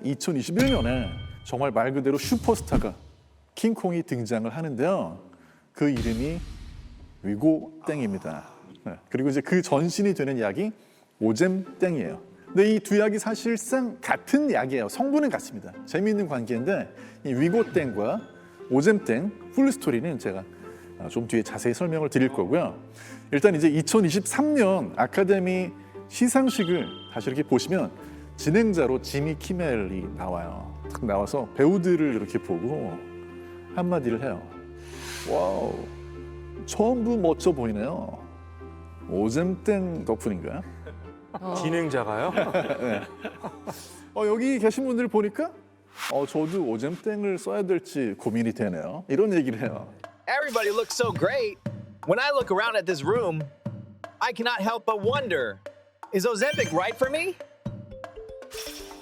2021년에 정말 말 그대로 슈퍼스타가 킹콩이 등장을 하는데요. 그 이름이 위고땡입니다. 네. 그리고 이제 그 전신이 되는 약이 오젬땡이에요. 근데 이 두 약이 사실상 같은 약이에요. 성분은 같습니다. 재미있는 관계인데 이 위고땡과 오젬땡 풀스토리는 제가 좀 뒤에 자세히 설명을 드릴 거고요. 일단 이제 2023년 아카데미 시상식을 다시 이렇게 보시면 진행자로 지미 키멜이 나와요. 딱 나와서 배우들을 이렇게 보고 한마디를 해요. 와우, 전부 멋져 보이네요. 오젬땡 덕분인가요? 진행자가요? 네. 여기 계신 분들 보니까 저도 오젬땡을 써야 될지 고민이 되네요. 이런 얘기를 해요. Everybody looks so great. When I look around at this room, I cannot help but wonder, is Ozempic right for me?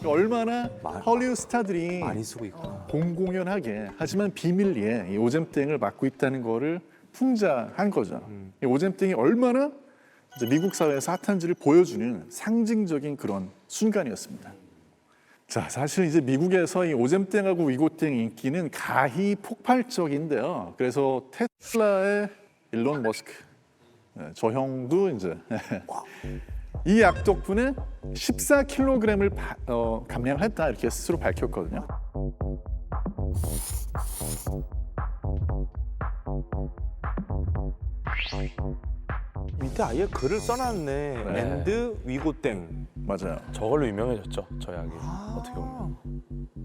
얼마나 헐리우드 스타들이 많이 쓰고 있구나. 공공연하게 하지만 비밀리에 이 오젬땡을 맡고 있다는 거를 풍자한 거죠. 이 오젬땡이 얼마나 이제 미국 사회에서 핫한지를 보여주는 상징적인 그런 순간이었습니다. 자, 사실 이제 미국에서 이 오젬땡하고 위고땡 인기는 가히 폭발적인데요. 그래서 테슬라의 일론 머스크, 저 형도 이제 이 약 덕분에 14kg을 감량했다 이렇게 스스로 밝혔거든요. 밑에 아예 글을 써놨네. 앤드 위고땡. 맞아요. 저걸로 유명해졌죠, 저 약이. 어떻게 보면.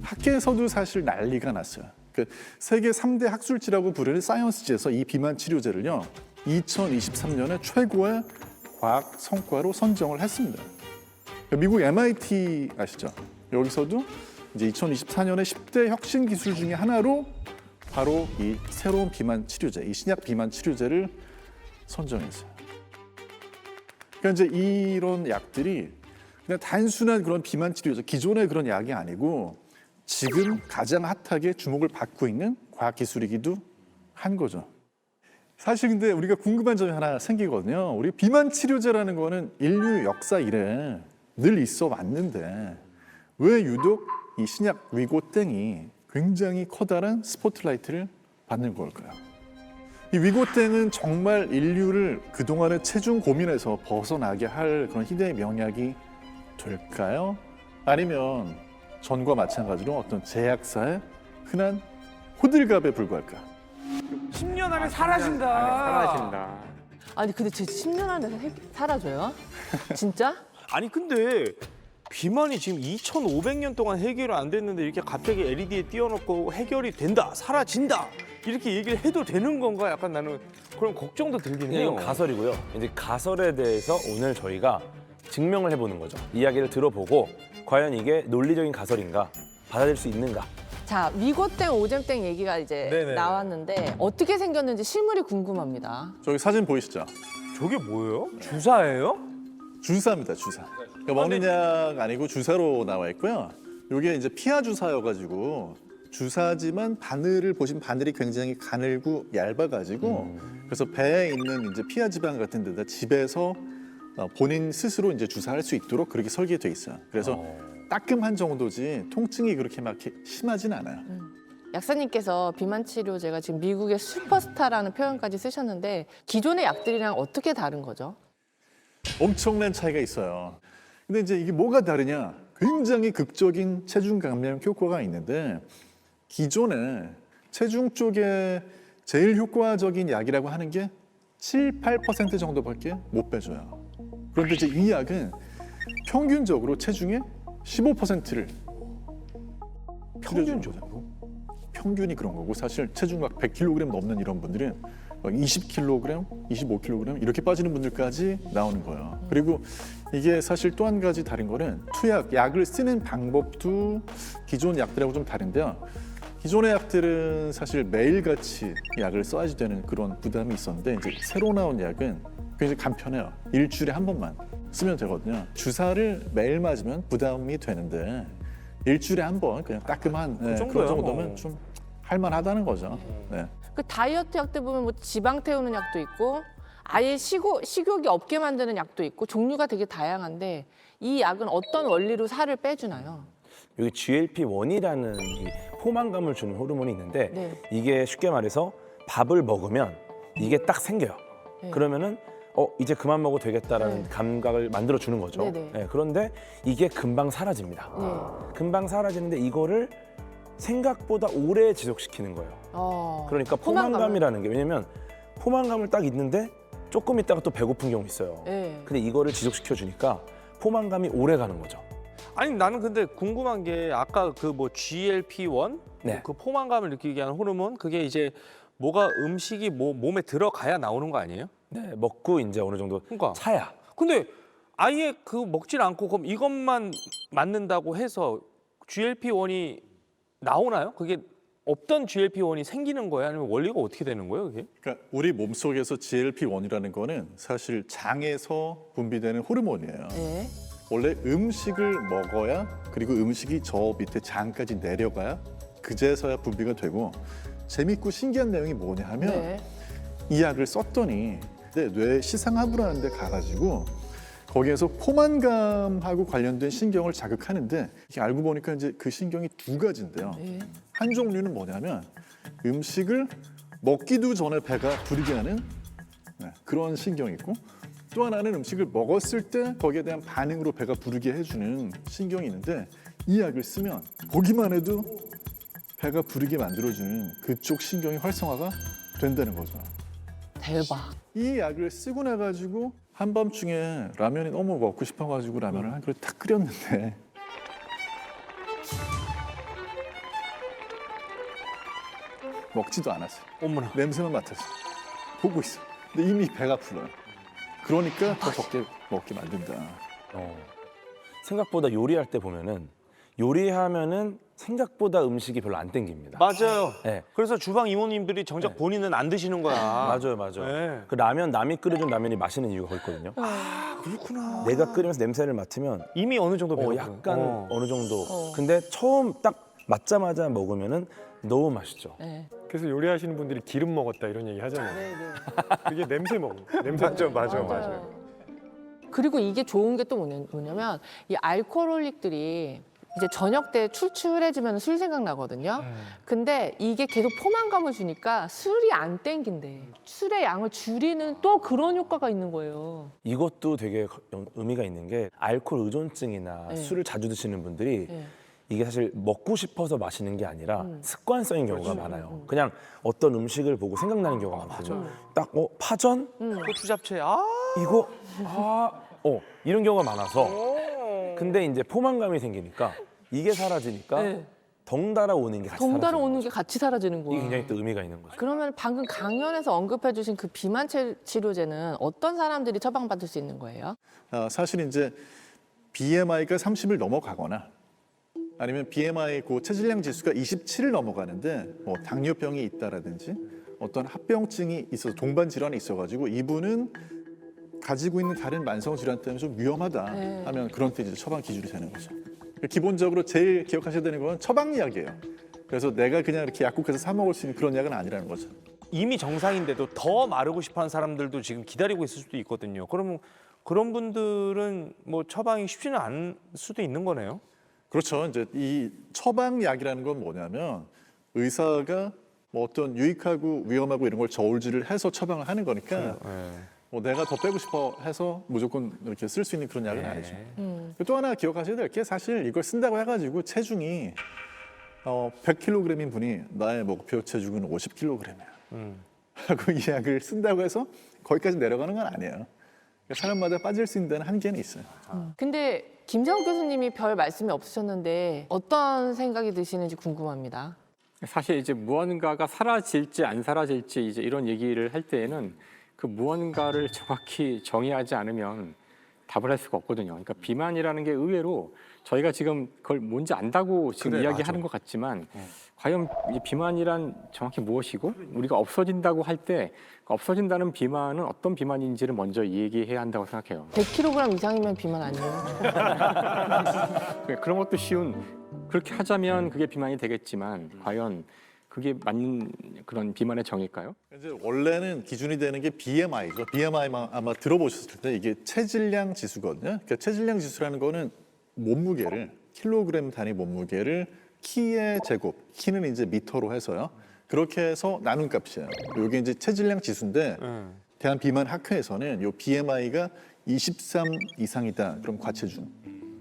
학계에서도 사실 난리가 났어요. 그 세계 3대 학술지라고 부르는 사이언스지에서 이 비만 치료제를요 2023년에 최고의 과학 성과로 선정을 했습니다. 미국 MIT 아시죠? 여기서도 이제 2024년에 10대 혁신 기술 중에 하나로 바로 이 새로운 비만 치료제, 이 신약 비만 치료제를 선정했어요. 그러니까 이제 이런 약들이 그냥 단순한 그런 비만 치료제, 기존의 그런 약이 아니고 지금 가장 핫하게 주목을 받고 있는 과학 기술이기도 한 거죠. 사실 근데 우리가 궁금한 점이 하나 생기거든요. 우리 비만 치료제라는 거는 인류 역사 이래 늘 있어 왔는데 왜 유독 이 신약 위고땡이 굉장히 커다란 스포트라이트를 받는 걸까요? 이 위고땡은 정말 인류를 그동안의 체중 고민에서 벗어나게 할 그런 희대의 명약이 될까요? 아니면 전과 마찬가지로 어떤 제약사의 흔한 호들갑에 불과할까? 10년 안에 사라진다. 사라진다. 아니 근데 제 10년 안에 사라져요? 진짜? 아니 근데 비만이 지금 2,500년 동안 해결이 안 됐는데 이렇게 갑자기 LED에 띄워놓고 해결이 된다, 사라진다 이렇게 얘기를 해도 되는 건가? 약간 나는 그런 걱정도 들긴 그냥 해요. 이건 가설이고요. 이제 가설에 대해서 오늘 저희가 증명을 해보는 거죠. 이야기를 들어보고 과연 이게 논리적인 가설인가, 받아들일 수 있는가. 자, 위고땡, 오젬땡 얘기가 이제 네네. 나왔는데 어떻게 생겼는지 실물이 궁금합니다. 저기 사진 보이시죠? 저게 뭐예요? 주사예요? 주사입니다, 주사. 그러니까 먹는 약 아니고 주사로 나와 있고요. 이게 이제 피하 주사여가지고 주사지만 바늘을 보시면 바늘이 굉장히 가늘고 얇아가지고 그래서 배에 있는 이제 피하 지방 같은 데다 집에서 본인 스스로 이제 주사할 수 있도록 그렇게 설계돼 있어요. 그래서 따끔한 정도지 통증이 그렇게 막 심하진 않아요. 약사님께서 비만 치료제가 지금 미국의 슈퍼스타라는 표현까지 쓰셨는데 기존의 약들이랑 어떻게 다른 거죠? 엄청난 차이가 있어요. 근데 이제 이게 뭐가 다르냐? 굉장히 극적인 체중 감량 효과가 있는데 기존에 체중 쪽에 제일 효과적인 약이라고 하는 게 7, 8% 정도밖에 못 빼줘요. 그런데 이제 이 약은 평균적으로 체중의 15%를 평균적으로? 평균이 그런 거고 사실 체중 막 100kg 넘는 이런 분들은 막 20kg, 25kg 이렇게 빠지는 분들까지 나오는 거예요. 그리고 이게 사실 또 한 가지 다른 거는 투약, 약을 쓰는 방법도 기존 약들하고 좀 다른데요. 기존의 약들은 사실 매일같이 약을 써야지 되는 그런 부담이 있었는데 이제 새로 나온 약은 굉장히 간편해요. 일주일에 한 번만 쓰면 되거든요. 주사를 매일 맞으면 부담이 되는데 일주일에 한 번 그냥 따끔한 그런 정도야, 정도면 뭐. 좀 할만하다는 거죠. 네. 그 다이어트 약들 보면 뭐 지방 태우는 약도 있고 아예 식욕이 없게 만드는 약도 있고 종류가 되게 다양한데 이 약은 어떤 원리로 살을 빼주나요? 여기 GLP-1이라는 이 포만감을 주는 호르몬이 있는데 네. 이게 쉽게 말해서 밥을 먹으면 이게 딱 생겨요. 네. 그러면은 이제 그만 먹어도 되겠다라는 네. 감각을 만들어 주는 거죠. 네네. 네, 그런데 이게 금방 사라집니다. 네. 금방 사라지는데 이거를 생각보다 오래 지속시키는 거예요. 그러니까 포만감이라는 게 왜냐면 포만감을 딱 있는데 조금 있다가 또 배고픈 경우 있어요. 네. 근데 이거를 지속시켜 주니까 포만감이 오래 가는 거죠. 아니 나는 근데 궁금한 게 아까 그 뭐 GLP-1 네. 그 포만감을 느끼게 하는 호르몬 그게 이제 뭐가 음식이 뭐 몸에 들어가야 나오는 거 아니에요? 네, 먹고 이제 어느 정도 그러니까. 차야. 근데 아예 그 먹질 않고 그럼 이것만 맞는다고 해서 GLP-1이 나오나요? 그게 없던 GLP-1이 생기는 거예요? 아니면 원리가 어떻게 되는 거예요, 그게? 그러니까 우리 몸속에서 GLP-1이라는 거는 사실 장에서 분비되는 호르몬이에요. 네. 원래 음식을 먹어야 그리고 음식이 저 밑에 장까지 내려가야 그제서야 분비가 되고 재밌고 신기한 내용이 뭐냐 하면 네. 이 약을 썼더니 뇌 시상하부라는 데 가가지고 거기에서 포만감하고 관련된 신경을 자극하는데 이게 알고 보니까 이제 그 신경이 두 가지인데요. 네. 한 종류는 뭐냐면 음식을 먹기도 전에 배가 부르게 하는 그런 신경이 있고 또 하나는 음식을 먹었을 때 거기에 대한 반응으로 배가 부르게 해주는 신경이 있는데 이 약을 쓰면 보기만 해도 배가 부르게 만들어주는 그쪽 신경이 활성화가 된다는 거죠. 대박. 이 약을 쓰고 나가지고 한밤중에 라면이 너무 먹고 싶어가지고 라면을 한 그릇 탁 끓였는데 먹지도 않았어요. 어머나. 냄새만 맡았어. 보고 있어. 근데 이미 배가 불러요. 그러니까 더 적게 먹게 만든다. 생각보다 요리할 때 보면은 요리하면은 생각보다 음식이 별로 안 땡깁니다. 맞아요. 네. 그래서 주방 이모님들이 정작 본인은 안 드시는 거야. 맞아요. 네. 그 라면 남이 끓여준 라면이 맛있는 이유가 거기 있거든요. 그렇구나. 내가 끓이면서 냄새를 맡으면 이미 어느 정도 배고픈. 약간 어느 정도. 근데 처음 딱 맞자마자 먹으면은 너무 맛있죠. 네. 그래서 요리하시는 분들이 기름 먹었다 이런 얘기 하잖아요. 네, 네. 그게 냄새 먹는. 냄새. 맞아요. 그리고 이게 좋은 게 또 뭐냐면 이 알코올릭들이 이제 저녁 때 출출해지면 술 생각나거든요. 근데 이게 계속 포만감을 주니까 술이 안 땡긴대. 술의 양을 줄이는 또 그런 효과가 있는 거예요. 이것도 되게 의미가 있는 게 알코올 의존증이나 네. 술을 자주 드시는 분들이 네. 이게 사실 먹고 싶어서 마시는 게 아니라 습관성인 경우가 그렇죠. 많아요. 그냥 어떤 음식을 보고 생각나는 경우가 많거든요. 딱 파전? 고추 잡채. 아. 이거? 이런 경우가 많아서 근데 이제 포만감이 생기니까 이게 사라지니까 네. 덩달아 오는 게 같이 덩달아 사라지는 오는 거죠. 게 같이 사라지는 거야. 이게 굉장히 또 의미가 있는 거죠. 그러면 방금 강연에서 언급해주신 그 비만 치료제는 어떤 사람들이 처방받을 수 있는 거예요? 사실 이제 BMI가 30을 넘어가거나 아니면 BMI 그 체질량 지수가 27을 넘어가는데 뭐 당뇨병이 있다라든지 어떤 합병증이 있어서 동반 질환이 있어가지고 이분은 가지고 있는 다른 만성 질환 때문에 좀 위험하다 네. 하면 그런 때 이제 처방 기준이 되는 거죠. 기본적으로 제일 기억하셔야 되는 건 처방약이에요. 그래서 내가 그냥 이렇게 약국에서 사 먹을 수 있는 그런 약은 아니라는 거죠. 이미 정상인데도 더 마르고 싶어하는 사람들도 지금 기다리고 있을 수도 있거든요. 그러면 그런 분들은 뭐 처방이 쉽지는 않을 수도 있는 거네요. 그렇죠. 이제 이 처방약이라는 건 뭐냐면 의사가 뭐 어떤 유익하고 위험하고 이런 걸 저울질을 해서 처방을 하는 거니까 뭐 내가 더 빼고 싶어 해서 무조건 이렇게 쓸 수 있는 그런 약은 아니죠. 또 하나 기억하셔야 될 게 사실 이걸 쓴다고 해가지고 체중이 100kg인 분이 나의 목표 체중은 50kg이야. 하고 이 약을 쓴다고 해서 거기까지 내려가는 건 아니에요. 그러니까 사람마다 빠질 수 있는 데는 한계는 있어요. 근데 김정욱 교수님이 별 말씀이 없으셨는데 어떤 생각이 드시는지 궁금합니다. 사실 이제 무언가가 사라질지 안 사라질지 이제 이런 얘기를 할 때에는 그 무언가를 정확히 정의하지 않으면 답을 할 수가 없거든요. 그러니까 비만이라는 게 의외로 저희가 지금 그걸 뭔지 안다고 지금 그래, 이야기하는 것 같지만 과연 이 비만이란 정확히 무엇이고 우리가 없어진다고 할 때 없어진다는 비만은 어떤 비만인지를 먼저 얘기해야 한다고 생각해요. 100kg 이상이면 비만 아니에요? 그런 것도 쉬운 그렇게 하자면 그게 비만이 되겠지만 과연 그게 맞는 그런 비만의 정의일까요? 이제 원래는 기준이 되는 게 BMI죠. BMI만 아마 들어보셨을 텐데 이게 체질량 지수거든요. 그러니까 체질량 지수라는 거는 몸무게를 킬로그램 단위 몸무게를 키의 제곱, 키는 이제 미터로 해서요. 그렇게 해서 나눈 값이에요. 이게 이제 체질량 지수인데 대한 비만 학회에서는 요 BMI가 23 이상이다. 그럼 과체중.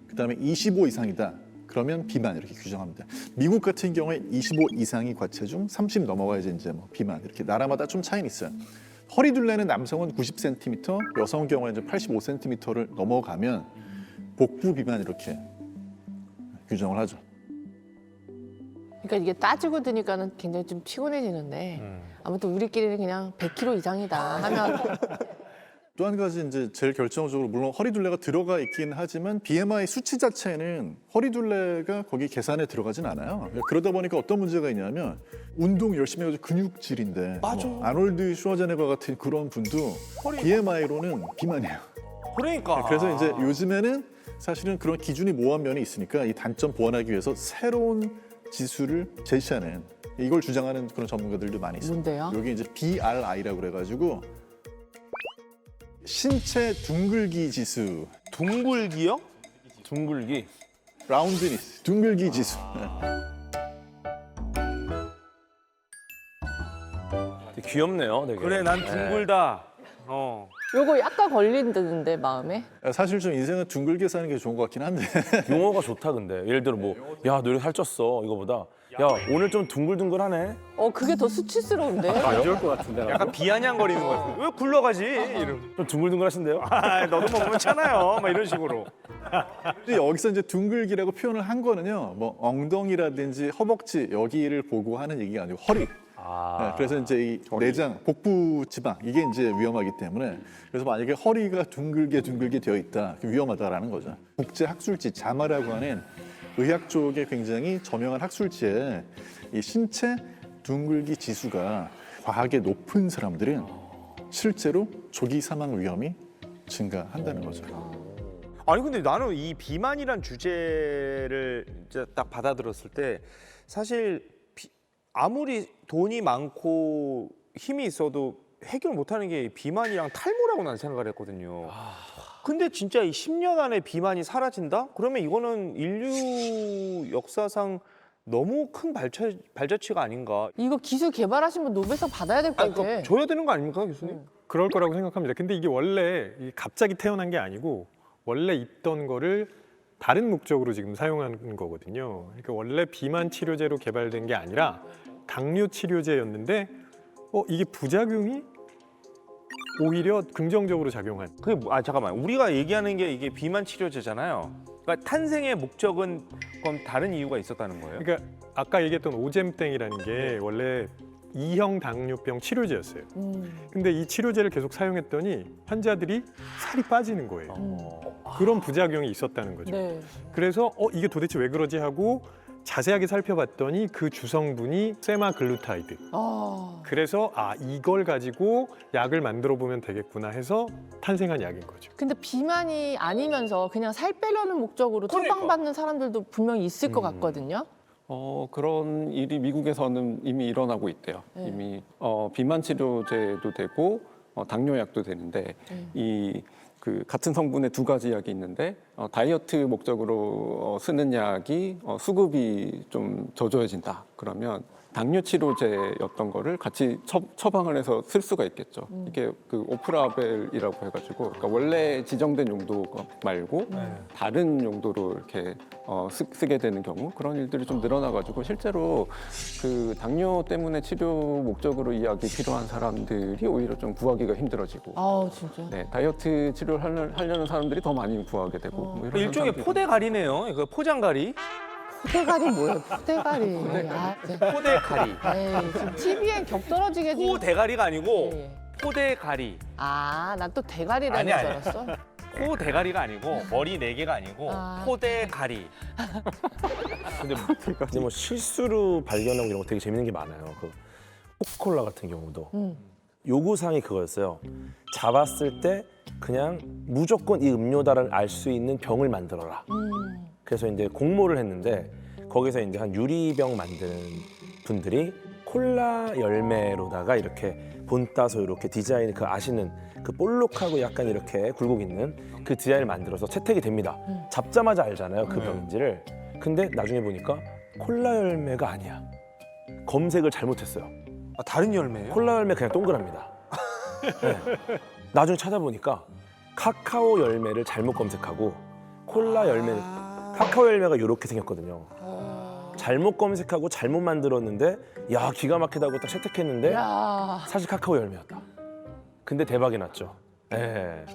그다음에 25 이상이다. 그러면 비만 이렇게 규정합니다. 미국 같은 경우에 25 이상이 과체중, 30 넘어가야지 이제 뭐 비만 이렇게 나라마다 좀 차이는 있어요. 허리 둘레는 남성은 90cm, 여성 경우에 이제 85cm를 넘어가면 복부 비만 이렇게 규정을 하죠. 그러니까 이게 따지고 드니까는 굉장히 좀 피곤해지는데 아무튼 우리끼리는 그냥 100kg 이상이다 하면 또 한 가지 이제 제일 결정적으로 물론 허리 둘레가 들어가 있긴 하지만 BMI 수치 자체는 허리 둘레가 거기 계산에 들어가진 않아요. 그러다 보니까 어떤 문제가 있냐면 운동 열심히 해가지고 근육질인데 맞아. 뭐 아놀드 슈워제네거 같은 그런 분도 BMI로는 비만이에요. 그러니까. 그래서 이제 요즘에는 사실은 그런 기준이 모호한 면이 있으니까 이 단점 보완하기 위해서 새로운 지수를 제시하는 이걸 주장하는 그런 전문가들도 많이 있어요. 뭔데요? 여기 이제 BRI라고 그래가지고 신체 둥글기 지수, 둥글기요? 둥글기. 라운드니스, 둥글기 지수. 되게 귀엽네요, 되게. 그래, 난 둥글다. 요거 약간 걸린다는데 마음에. 사실 좀 인생은 둥글게 사는 게 좋은 것 같긴 한데 용어가 좋다 근데. 예를 들어 뭐, 야, 너 이렇게 살쪘어. 이거보다. 야, 오늘 좀 둥글둥글하네. 그게 더 수치스러운데. 안 좋을 것 같은데. 약간 비아냥거리는 것 같아. 왜 굴러가지? 이런. 좀 둥글둥글하신데요? 아, 너도 먹으면 차나요? 막 이런 식으로. 근데 여기서 이제 둥글기라고 표현을 한 거는요, 뭐 엉덩이라든지 허벅지 여기를 보고 하는 얘기가 아니고 허리. 네, 그래서 이제 이 내장, 복부 지방 이게 이제 위험하기 때문에 그래서 만약에 허리가 둥글게 되어 있다, 위험하다라는 거죠. 국제 학술지 자마라고 하는 의학 쪽에 굉장히 저명한 학술지에 이 신체 둥글기 지수가 과하게 높은 사람들은 실제로 조기 사망 위험이 증가한다는 거죠. 아니 근데 나는 이 비만이란 주제를 이제 딱 받아들였을 때 사실 아무리 돈이 많고 힘이 있어도 해결 못하는 게 비만이랑 탈모라고 난 생각을 했거든요. 근데 진짜 이 10년 안에 비만이 사라진다? 그러면 이거는 인류 역사상 너무 큰 발자취가 아닌가. 이거 기술 개발하신 분 노벨상 받아야 될 것 아니, 같아. 그러니까 줘야 되는 거 아닙니까, 교수님? 그럴 거라고 생각합니다. 근데 이게 원래 갑자기 태어난 게 아니고 원래 있던 거를 다른 목적으로 지금 사용하는 거거든요. 그러니까 원래 비만 치료제로 개발된 게 아니라 당뇨 치료제였는데 이게 부작용이 오히려 긍정적으로 작용한. 그게 잠깐만. 우리가 얘기하는 게 이게 비만 치료제잖아요. 그러니까 탄생의 목적은 그럼 다른 이유가 있었다는 거예요? 그러니까 아까 얘기했던 오젬땡이라는 게 원래 2형 당뇨병 치료제였어요. 근데 이 치료제를 계속 사용했더니 환자들이 살이 빠지는 거예요. 그런 부작용이 있었다는 거죠. 네. 그래서 이게 도대체 왜 그러지 하고 자세하게 살펴봤더니 그 주성분이 세마글루타이드. 그래서 이걸 가지고 약을 만들어 보면 되겠구나 해서 탄생한 약인 거죠. 근데 비만이 아니면서 그냥 살 빼려는 목적으로 처방받는 사람들도 분명히 있을 것 같거든요. 그런 일이 미국에서는 이미 일어나고 있대요. 네. 이미 비만 치료제도 되고 당뇨약도 되는데 이 그 같은 성분의 두 가지 약이 있는데 다이어트 목적으로 쓰는 약이 수급이 좀 저조해진다. 그러면 당뇨 치료제였던 거를 같이 처방을 해서 쓸 수가 있겠죠. 이게 그 오프라벨이라고 해가지고 그러니까 원래 지정된 용도 말고 다른 용도로 이렇게 쓰게 되는 경우 그런 일들이 좀 늘어나가지고 실제로 그 당뇨 때문에 치료 목적으로 이 약이 필요한 사람들이 오히려 좀 구하기가 힘들어지고 아 진짜. 네, 다이어트 치료를 하려는 사람들이 더 많이 구하게 되고 뭐 이런 일종의 현상들이 포대가리네요. 그 포장가리. 포대가리 뭐예요? 포대가리. 아, 진짜. 포대가리. 에이, 지금 TV엔 격떨어지게 지금. 포대가리가 아니고 예. 포대가리. 난 또 대가리라는 아니, 줄 아니. 알았어. 포대가리가 아니고 머리 4개가 아니고 포대가리. 근데 뭐 실수로 발견하고 이런 거 되게 재밌는 게 많아요. 그 코카콜라 같은 경우도 요구사항이 그거였어요. 잡았을 때 그냥 무조건 이 음료다를 알 수 있는 병을 만들어라. 그래서 이제 공모를 했는데 거기서 이제 한 유리병 만드는 분들이 콜라 열매로다가 이렇게 본 따서 이렇게 디자인 그 아시는 그 볼록하고 약간 이렇게 굴곡 있는 그 디자인을 만들어서 채택이 됩니다. 잡자마자 알잖아요, 그 병인지를. 근데 나중에 보니까 콜라 열매가 아니야. 검색을 잘못했어요. 아, 다른 열매예요? 콜라 열매 그냥 동그랍니다. 네. 나중에 찾아보니까 카카오 열매를 잘못 검색하고 콜라 열매, 카카오 열매가 이렇게 생겼거든요. 잘못 검색하고 잘못 만들었는데 야 기가 막히다고 딱 채택했는데 야. 사실 카카오 열매였다. 근데 대박이 났죠. 네.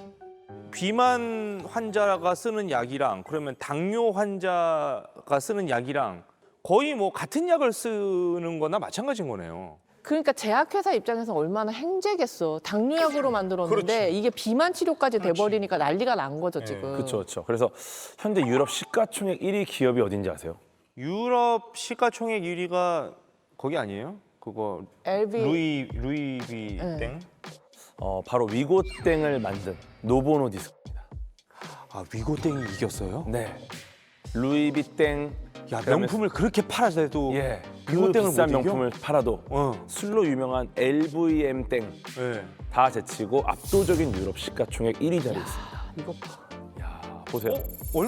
비만 환자가 쓰는 약이랑 그러면 당뇨 환자가 쓰는 약이랑 거의 뭐 같은 약을 쓰는 거나 마찬가지인 거네요. 그러니까 제약회사 입장에서 얼마나 행제겠어. 당뇨약으로 만들었는데 그렇지. 이게 비만 치료까지 돼버리니까 난리가 난 거죠 지금. 그렇죠, 그렇죠. 그래서 현재 유럽 시가총액 1위 기업이 어딘지 아세요? 유럽 시가총액 1위가 거기 아니에요? 그거 LV. 루이비 네. 땡? 바로 위고땡을 만든 노보노디스크입니다. 아 위고땡이 이겼어요? 네. 루이비땡. 야 명품을 그렇게 팔아도 예. 그 위고땡을 비싼 못 이겨? 명품을 팔아도 술로 유명한 LVM땡 네. 다 제치고 압도적인 유럽 시가총액 1위 자리에 있습니다. 이거 봐. 야, 보세요. 얼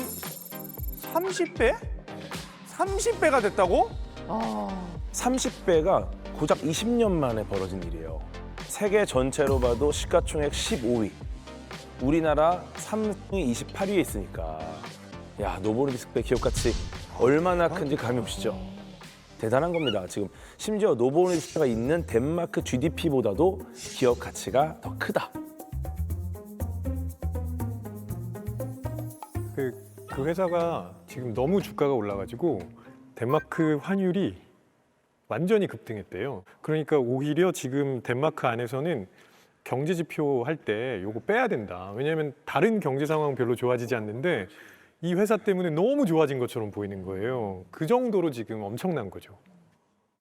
30배? 30배가 됐다고? 30배가 고작 20년 만에 벌어진 일이에요. 세계 전체로 봐도 시가총액 15위. 우리나라 삼성이 28위에 있으니까. 야, 노보노디스크의 기업 가치 얼마나 큰지 감이 오시죠? 대단한 겁니다. 지금 심지어 노보노디스크가 있는 덴마크 GDP보다도 기업 가치가 더 크다. 그 회사가 지금 너무 주가가 올라가지고 덴마크 환율이 완전히 급등했대요. 그러니까 오히려 지금 덴마크 안에서는 경제 지표 할 때 요거 빼야 된다. 왜냐하면 다른 경제 상황 별로 좋아지지 않는데 이 회사 때문에 너무 좋아진 것처럼 보이는 거예요. 그 정도로 지금 엄청난 거죠.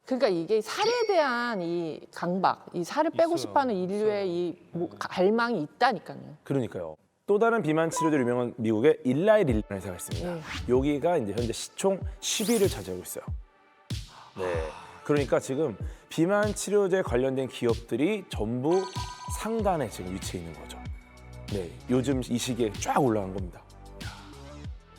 그러니까 이게 살에 대한 이 강박, 이 살을 빼고 있어요. 싶어하는 인류의 이 갈망이 있다니까요. 그러니까요. 또 다른 비만 치료제로 유명한 미국의 일라이 릴라는 회사가 있습니다. 여기가 이제 현재 시총 10위를 차지하고 있어요. 네. 그러니까 지금 비만 치료제 관련된 기업들이 전부 상단에 지금 위치해 있는 거죠. 네. 요즘 이 시기에 쫙 올라간 겁니다.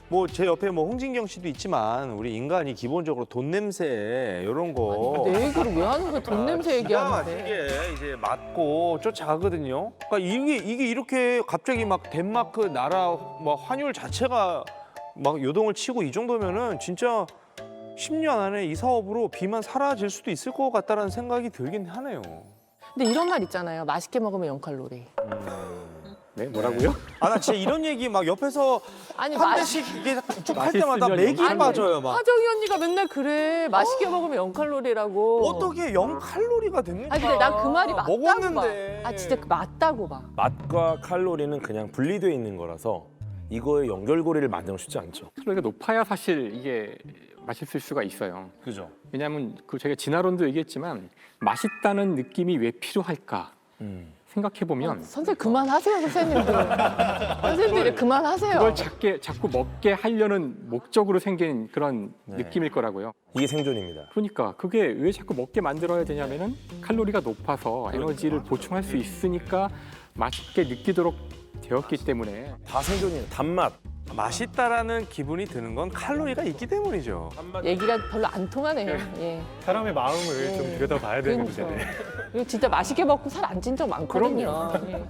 뭐 제 옆에 뭐 홍진경 씨도 있지만 우리 인간이 기본적으로 돈 냄새 이런 거 내 얘기를 왜 하는 거야? 돈 냄새 얘기하는데. 이게 이제 맞고 쫓아가거든요. 그러니까 이게 이렇게 갑자기 막 덴마크 나라 막 환율 자체가 막 요동을 치고 이 정도면은 진짜 10년 안에 이 사업으로 비만 사라질 수도 있을 것 같다라는 생각이 들긴 하네요. 근데 이런 말 있잖아요. 맛있게 먹으면 0칼로리. 네, 뭐라고요? 아 나 진짜 이런 얘기 막 옆에서 아니 한 대씩 이게 쭉 할 때마다 맛있으면 맥이 아니, 빠져요 막. 화정이 언니가 맨날 그래. 맛있게 먹으면 0칼로리라고. 어떻게 0칼로리가 됩니까? 아니 근데 난 그 말이 맞다고 먹었는데. 봐. 아 진짜 맞다고 봐. 맛과 칼로리는 그냥 분리되어 있는 거라서 이거의 연결고리를 만들기 쉽지 않죠. 칼로리가 높아야 사실 이게 맛있을 수가 있어요. 그죠? 왜냐하면 그 저희가 지난번도 얘기했지만 맛있다는 느낌이 왜 필요할까 생각해 보면 선생님 그만하세요 선생님들. 선생님들이 그만하세요. 그걸 자꾸 먹게 하려는 목적으로 생긴 그런 느낌일 거라고요. 이게 생존입니다. 그러니까 그게 왜 자꾸 먹게 만들어야 되냐면은 칼로리가 높아서 에너지를 보충할 수 있으니까 맛있게 느끼도록 되었기 때문에 다 생존이에요. 단맛. 맛있다라는 기분이 드는 건 칼로리가 있기 때문이죠. 얘기가 별로 안 통하네요. 예. 사람의 마음을 좀 들여다봐야 되는 그렇죠. 문제네. 이거 진짜 맛있게 먹고 살 안 찐 적 많거든요. 예.